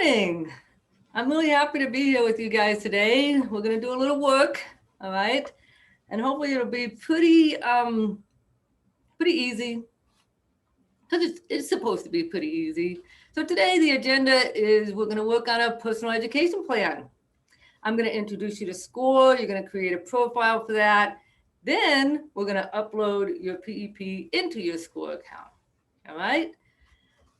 morning. I'm really happy to be here with you guys today. We're going to do a little work, all right? And hopefully it'll be pretty easy, because it's supposed to be pretty easy. So today the agenda is we're going to work on a personal education plan. I'm going to introduce you to Scoir. You're going to create a profile for that. Then we're going to upload your PEP into your Scoir account, all right?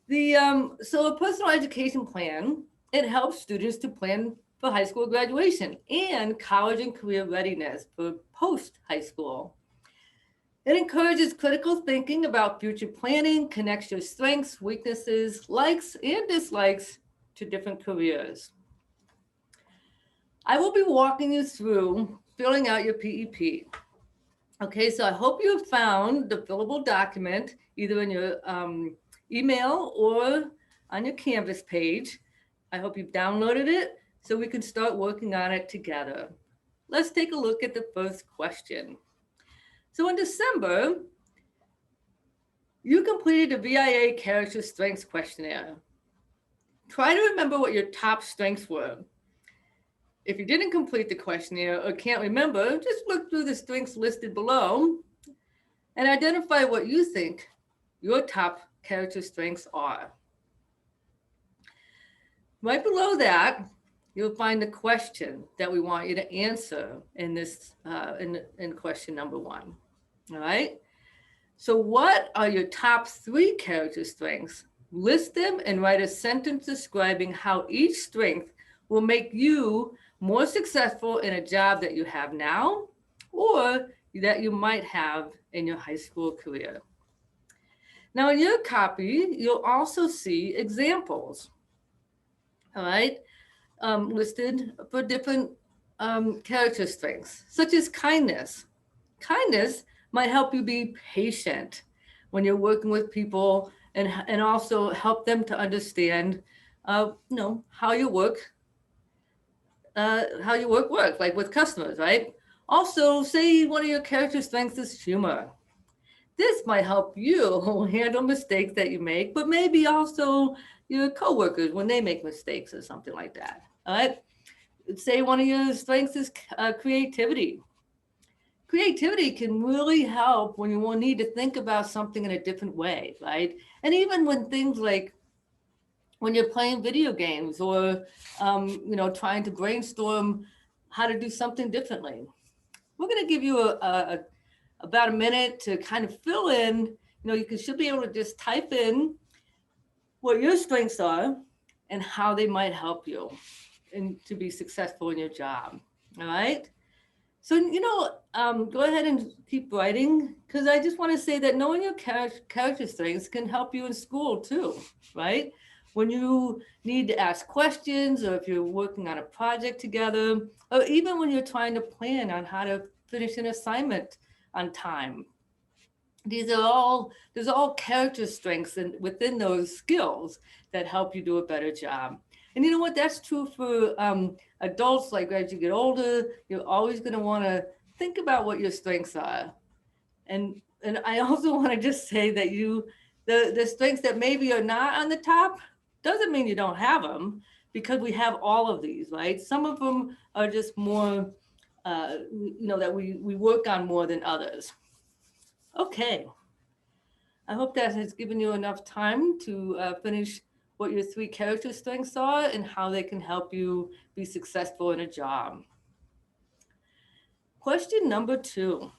So a personal education plan, it helps students to plan for high school graduation and college and career readiness for post-high school. It encourages critical thinking about future planning, connects your strengths, weaknesses, likes, and dislikes to different careers. I will be walking you through filling out your PEP. Okay, so I hope you have found the fillable document either in your email or on your Canvas page. I hope you've downloaded it so we can start working on it together. Let's take a look at the first question. So in December, you completed the VIA Character Strengths Questionnaire. Try to remember what your top strengths were. If you didn't complete the questionnaire or can't remember, just look through the strengths listed below and identify what you think your top character strengths are. Right below that, you'll find the question that we want you to answer in this in question number 1. All right. So what are your top 3 character strengths? List them and write a sentence describing how each strength will make you more successful in a job that you have now or that you might have in your high school career. Now in your copy, you'll also see examples, all right, listed for different character strengths, such as kindness. Kindness might help you be patient when you're working with people and also help them to understand, how your work works, like with customers, right? Also, say one of your character strengths is humor. This might help you handle mistakes that you make, but maybe also your coworkers when they make mistakes or something like that. All right. Say one of your strengths is creativity. Creativity can really help when you will need to think about something in a different way, right? And even when things like when you're playing video games or, trying to brainstorm how to do something differently. We're going to give you about a minute to kind of fill in. You should be able to just type in what your strengths are and how they might help you and to be successful in your job. All right. So, go ahead and keep writing, because I just want to say that knowing your character strengths can help you in school too, right? When you need to ask questions or if you're working on a project together, or even when you're trying to plan on how to finish an assignment on time. There's all character strengths within those skills that help you do a better job. And you know what? That's true for adults. Like as you get older, you're always going to want to think about what your strengths are. And I also want to just say that the strengths that maybe are not on the top doesn't mean you don't have them, because we have all of these, right? Some of them are just more, that we work on more than others. Okay. I hope that has given you enough time to finish what your 3 character strengths are and how they can help you be successful in a job. Question number 2.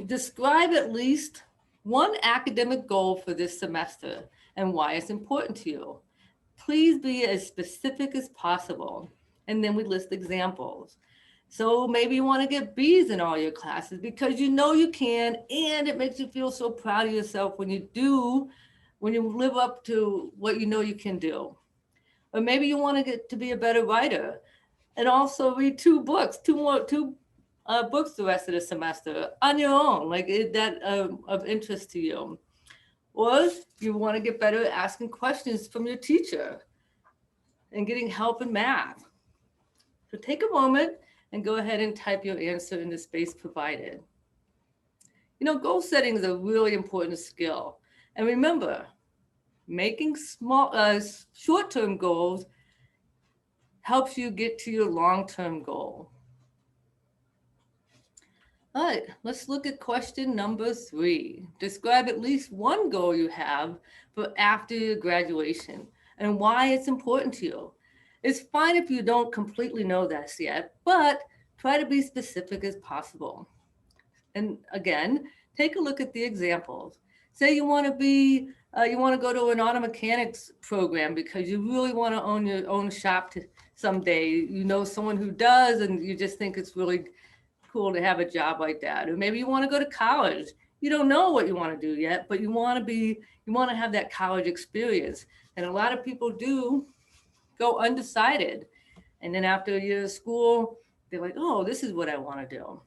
Describe at least one academic goal for this semester and why it's important to you. Please be as specific as possible. And then we list examples. So maybe you want to get B's in all your classes because you know you can, and it makes you feel so proud of yourself when you live up to what you know you can do. Or maybe you want to get to be a better writer and also read 2 books the rest of the semester on your own, like that of interest to you. Or you want to get better at asking questions from your teacher and getting help in math. So take a moment and go ahead and type your answer in the space provided. Goal setting is a really important skill. And remember, Making small, short-term goals helps you get to your long-term goal. All right, let's look at question number 3. Describe at least one goal you have for after your graduation and why it's important to you. It's fine if you don't completely know this yet, but try to be specific as possible. And again, take a look at the examples. Say you want to go to an auto mechanics program because you really want to own your own shop someday. You know someone who does, and you just think it's really cool to have a job like that. Or maybe you want to go to college. You don't know what you want to do yet, but you want to have that college experience. And a lot of people do go undecided. And then after a year of school, they're like, oh, this is what I want to do.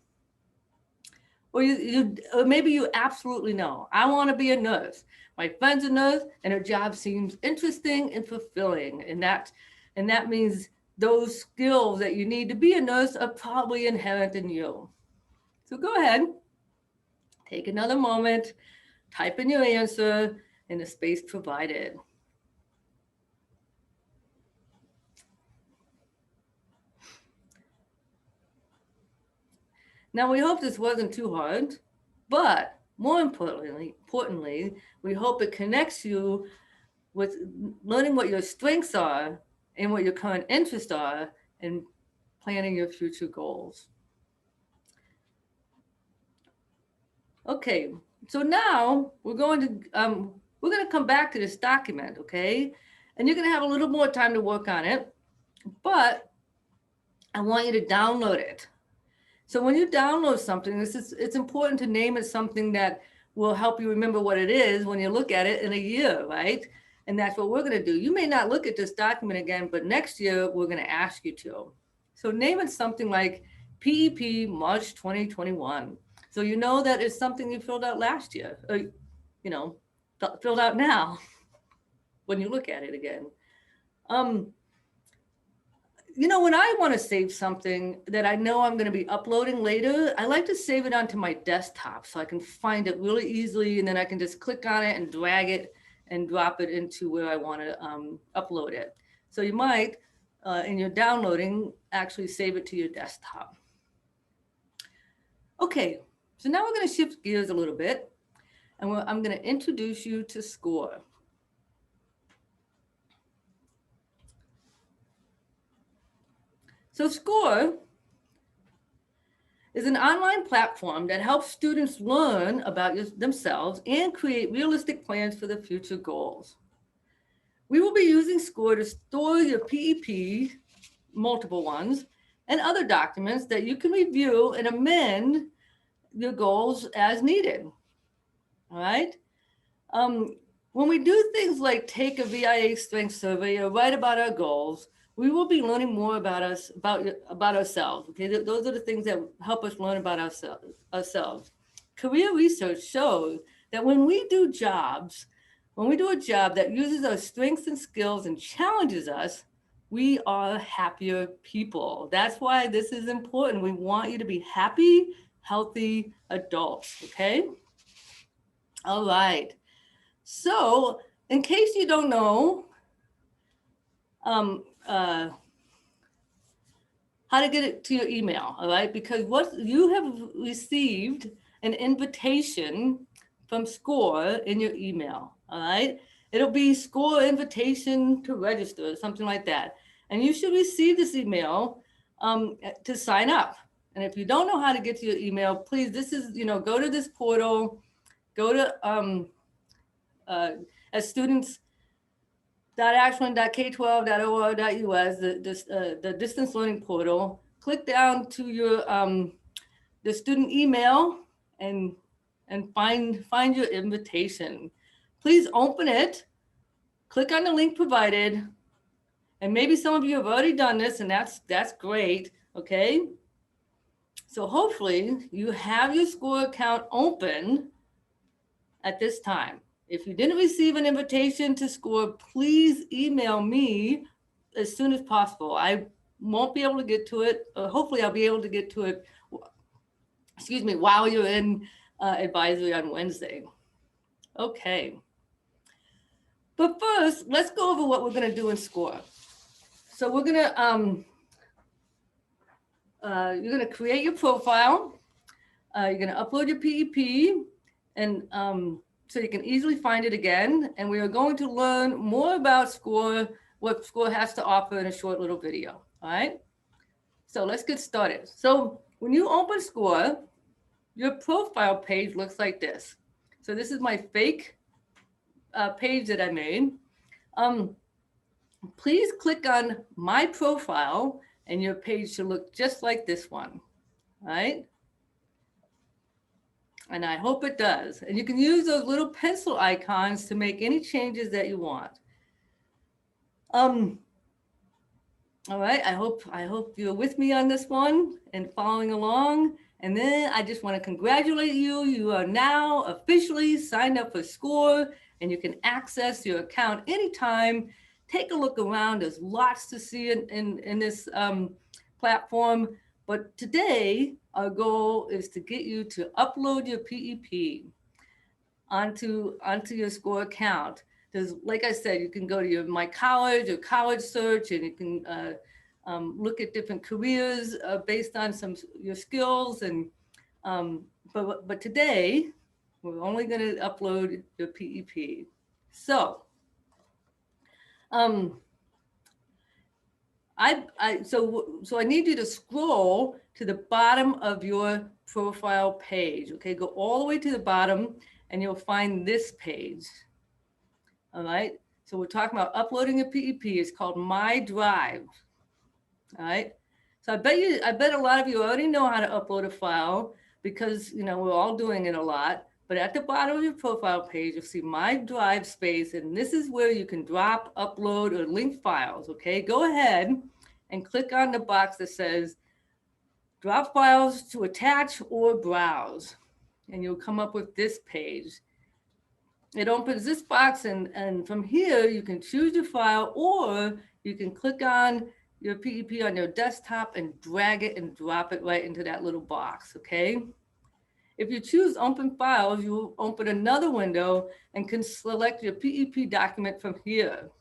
Or maybe you absolutely know, I want to be a nurse. My friend's a nurse and her job seems interesting and fulfilling. And that means those skills that you need to be a nurse are probably inherent in you. So go ahead, take another moment, type in your answer in the space provided. Now, we hope this wasn't too hard, but more importantly, we hope it connects you with learning what your strengths are and what your current interests are and planning your future goals. Okay, so now we're going to come back to this document, okay? And you're going to have a little more time to work on it, but I want you to download it. So when you download something, it's important to name it something that will help you remember what it is when you look at it in a year, right? And that's what we're going to do. You may not look at this document again, but next year we're going to ask you to. So name it something like PEP March 2021. So you know that it's something you filled out last year, or, filled out now when you look at it again. When I want to save something that I know I'm going to be uploading later, I like to save it onto my desktop so I can find it really easily, and then I can just click on it and drag it and drop it into where I want to upload it. So you might, in your downloading, actually save it to your desktop. Okay, so now we're going to shift gears a little bit, and I'm going to introduce you to Scoir. So Scoir is an online platform that helps students learn about themselves and create realistic plans for their future goals. We will be using Scoir to store your PEP, multiple ones, and other documents that you can review and amend your goals as needed. All right? When we do things like take a VIA strength survey or write about our goals, we will be learning more about ourselves. Okay, those are the things that help us learn about ourselves. Career research shows that when we do a job that uses our strengths and skills and challenges us, we are happier people. That's why this is important. We want you to be happy, healthy adults. Okay. All right. So, in case you don't know, how to get it to your email, all right? Because what you have received an invitation from Scoir in your email, all right? It'll be Scoir invitation to register, something like that. And you should receive this email to sign up. And if you don't know how to get to your email, please, go to this portal, go to as students.ashland.k12.or.us, the distance learning portal. Click down to your the student email and find your invitation. Please open it, click on the link provided, and maybe some of you have already done this, and that's great. Okay. So hopefully you have your Scoir account open at this time. If you didn't receive an invitation to Scoir, please email me as soon as possible. I won't be able to get to it. Hopefully I'll be able to get to it, while you're in advisory on Wednesday. Okay. But first, let's go over what we're going to do in Scoir. So we're going to, you're going to create your profile. You're going to upload your PEP, and so you can easily find it again. And we are going to learn more about Scoir, what Scoir has to offer in a short little video. All right. So let's get started. So when you open Scoir, your profile page looks like this. So this is my fake page that I made. Please click on my profile and your page should look just like this one, right? And I hope it does. And you can use those little pencil icons to make any changes that you want. All right, I hope you're with me on this one and following along. And then I just want to congratulate you. You are now officially signed up for Scoir, and you can access your account anytime. Take a look around. There's lots to see in this platform. But today, our goal is to get you to upload your PEP onto your Scoir account. There's, like I said, you can go to your My College or College Search, and you can look at different careers based on your skills. And but today, we're only going to upload your PEP. So so I need you to scroll to the bottom of your profile page. Okay, go all the way to the bottom and you'll find this page. All right, so we're talking about uploading a PEP. It's called My Drive. All right, so I bet a lot of you already know how to upload a file because we're all doing it a lot. But at the bottom of your profile page, you'll see My Drive space, and this is where you can drop, upload, or link files. Okay, go ahead and click on the box that says drop files to attach or browse, and you'll come up with this page. It opens this box, and from here you can choose your file, or you can click on your PEP on your desktop and drag it and drop it right into that little box. Okay. If you choose open files, you will open another window and can select your PEP document from here.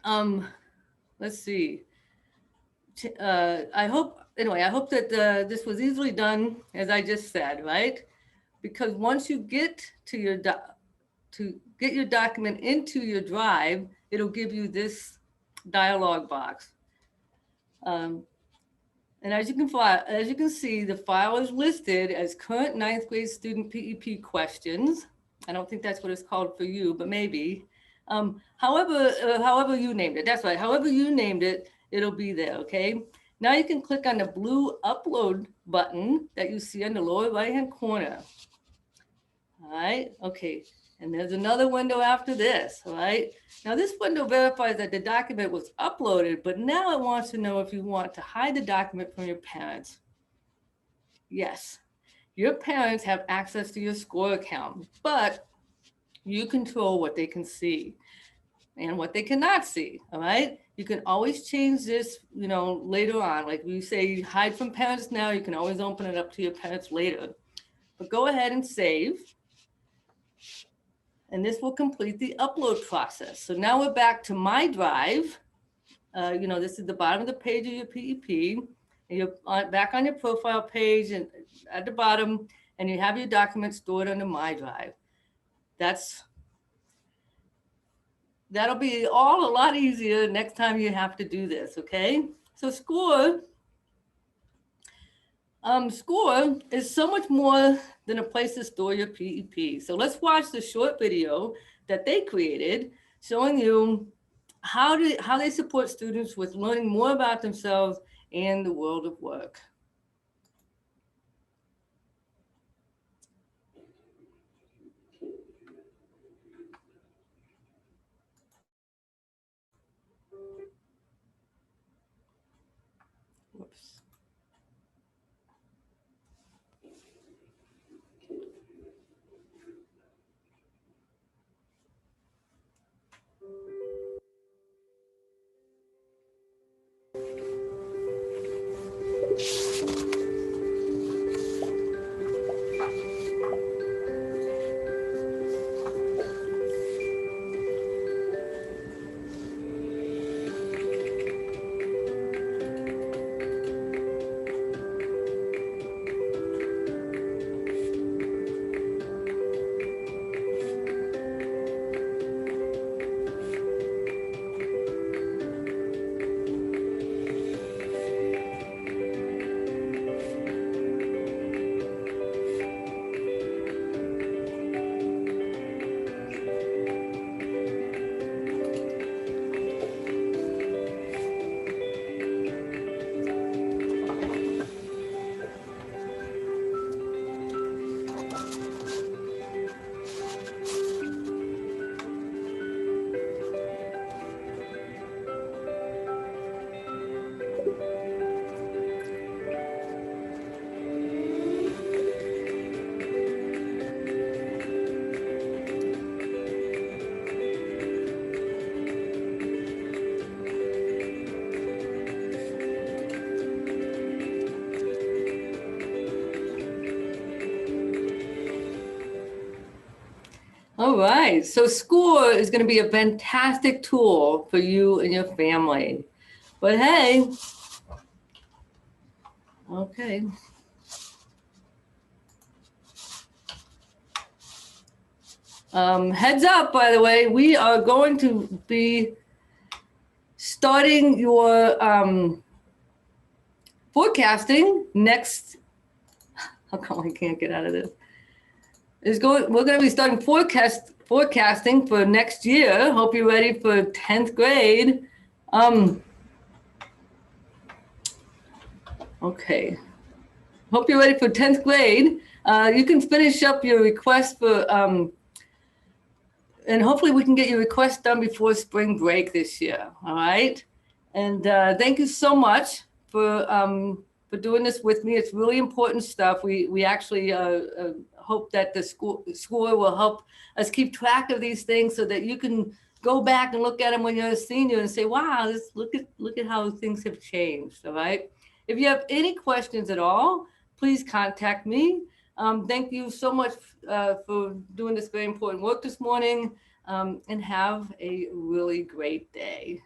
Let's see. I hope that this was easily done, as I just said, right? Because once you get to get your document into your drive, it'll give you this dialog box. And as you can see, the file is listed as current 9th grade student PEP questions. I don't think that's what it's called for you, but maybe. However you named it, that's right. However you named it, it'll be there, okay? Now you can click on the blue upload button that you see on the lower right-hand corner. All right, okay. And there's another window after this, all right? Now this window verifies that the document was uploaded, but now it wants to know if you want to hide the document from your parents. Yes, your parents have access to your Scoir account, but you control what they can see and what they cannot see, all right? You can always change this, later on. Like we say, hide from parents now, you can always open it up to your parents later. But go ahead and save. And this will complete the upload process. So now we're back to My Drive. This is the bottom of the page of your PEP. And you're back on your profile page and at the bottom, and you have your documents stored under My Drive. That'll be all a lot easier next time you have to do this, okay? So Scoir is so much more than a place to store your PEP. So let's watch the short video that they created showing you how they support students with learning more about themselves and the world of work. Whoops. All right, so Scoir is going to be a fantastic tool for you and your family. But hey, okay. Heads up, by the way, we are going to be starting your forecasting next. How come I can't get out of this? We're going to be starting forecasting for next year. Hope you're ready for 10th grade. Okay. Hope you're ready for 10th grade. You can finish up your request for, and hopefully we can get your request done before spring break this year. All right. And thank you so much for doing this with me. It's really important stuff. We actually hope that the Scoir will help us keep track of these things so that you can go back and look at them when you're a senior and say, wow, look at how things have changed. All right. If you have any questions at all, please contact me. Thank you so much for doing this very important work this morning, and have a really great day.